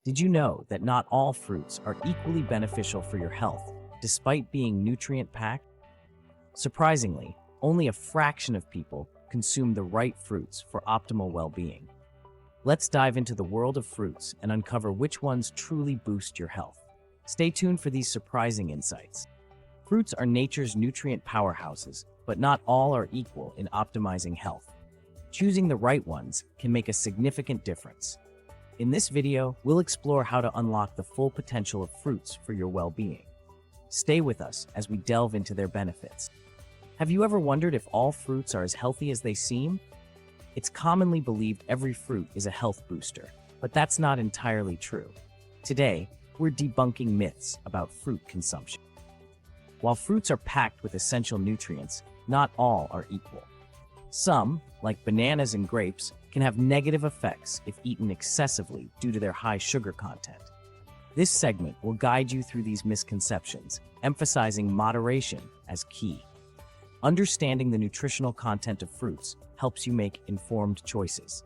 Did you know that not all fruits are equally beneficial for your health, despite being nutrient-packed? Surprisingly, only a fraction of people consume the right fruits for optimal well-being. Let's dive into the world of fruits and uncover which ones truly boost your health. Stay tuned for these surprising insights. Fruits are nature's nutrient powerhouses, but not all are equal in optimizing health. Choosing the right ones can make a significant difference. In this video, we'll explore how to unlock the full potential of fruits for your well-being. Stay with us as we delve into their benefits. Have you ever wondered if all fruits are as healthy as they seem? It's commonly believed every fruit is a health booster, but that's not entirely true. Today, we're debunking myths about fruit consumption. While fruits are packed with essential nutrients, not all are equal. Some, like bananas and grapes, can have negative effects if eaten excessively due to their high sugar content. This segment will guide you through these misconceptions, emphasizing moderation as key. Understanding the nutritional content of fruits helps you make informed choices.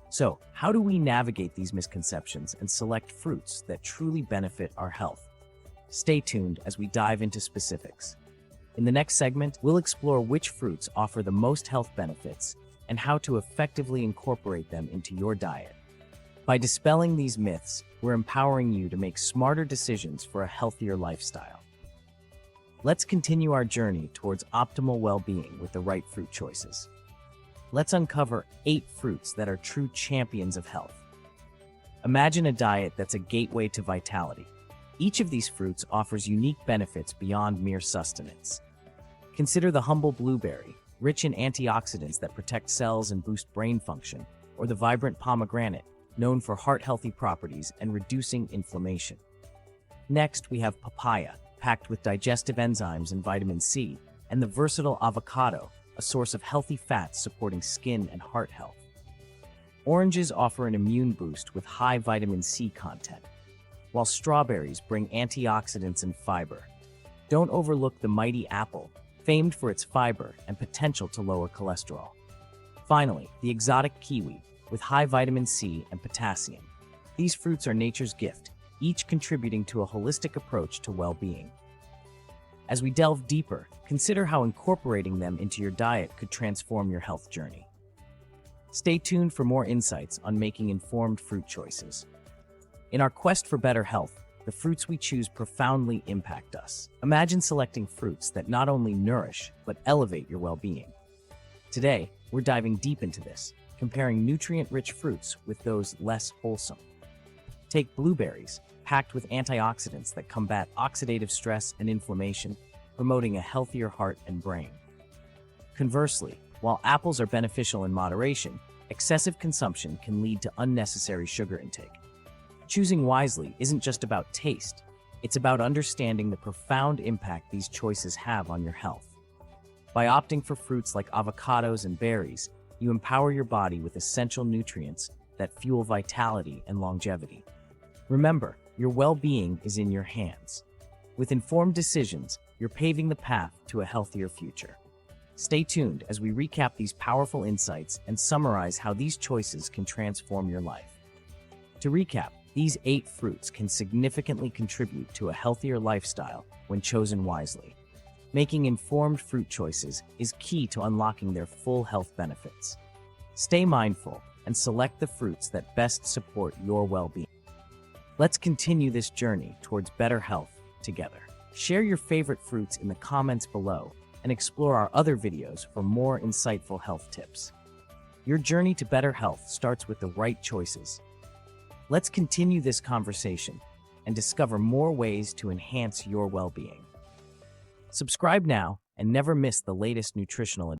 So, how do we navigate these misconceptions and select fruits that truly benefit our health? Stay tuned as we dive into specifics. In the next segment, we'll explore which fruits offer the most health benefits and how to effectively incorporate them into your diet. By dispelling these myths, we're empowering you to make smarter decisions for a healthier lifestyle. Let's continue our journey towards optimal well-being with the right fruit choices. Let's uncover 8 fruits that are true champions of health. Imagine a diet that's a gateway to vitality. Each of these fruits offers unique benefits beyond mere sustenance. Consider the humble blueberry, rich in antioxidants that protect cells and boost brain function, or the vibrant pomegranate, known for heart-healthy properties and reducing inflammation. Next, we have papaya, packed with digestive enzymes and vitamin C, and the versatile avocado, a source of healthy fats supporting skin and heart health. Oranges offer an immune boost with high vitamin C content, while strawberries bring antioxidants and fiber. Don't overlook the mighty apple, famed for its fiber and potential to lower cholesterol. Finally, the exotic kiwi, with high vitamin C and potassium. These fruits are nature's gift, each contributing to a holistic approach to well-being. As we delve deeper, consider how incorporating them into your diet could transform your health journey. Stay tuned for more insights on making informed fruit choices. In our quest for better health, the fruits we choose profoundly impact us. Imagine selecting fruits that not only nourish, but elevate your well-being. Today, we're diving deep into this, comparing nutrient-rich fruits with those less wholesome. Take blueberries, packed with antioxidants that combat oxidative stress and inflammation, promoting a healthier heart and brain. Conversely, while apples are beneficial in moderation, excessive consumption can lead to unnecessary sugar intake. Choosing wisely isn't just about taste, it's about understanding the profound impact these choices have on your health. By opting for fruits like avocados and berries, you empower your body with essential nutrients that fuel vitality and longevity. Remember, your well-being is in your hands. With informed decisions, you're paving the path to a healthier future. Stay tuned as we recap these powerful insights and summarize how these choices can transform your life. To recap, these 8 fruits can significantly contribute to a healthier lifestyle when chosen wisely. Making informed fruit choices is key to unlocking their full health benefits. Stay mindful and select the fruits that best support your well-being. Let's continue this journey towards better health together. Share your favorite fruits in the comments below and explore our other videos for more insightful health tips. Your journey to better health starts with the right choices. Let's continue this conversation and discover more ways to enhance your well-being. Subscribe now and never miss the latest nutritional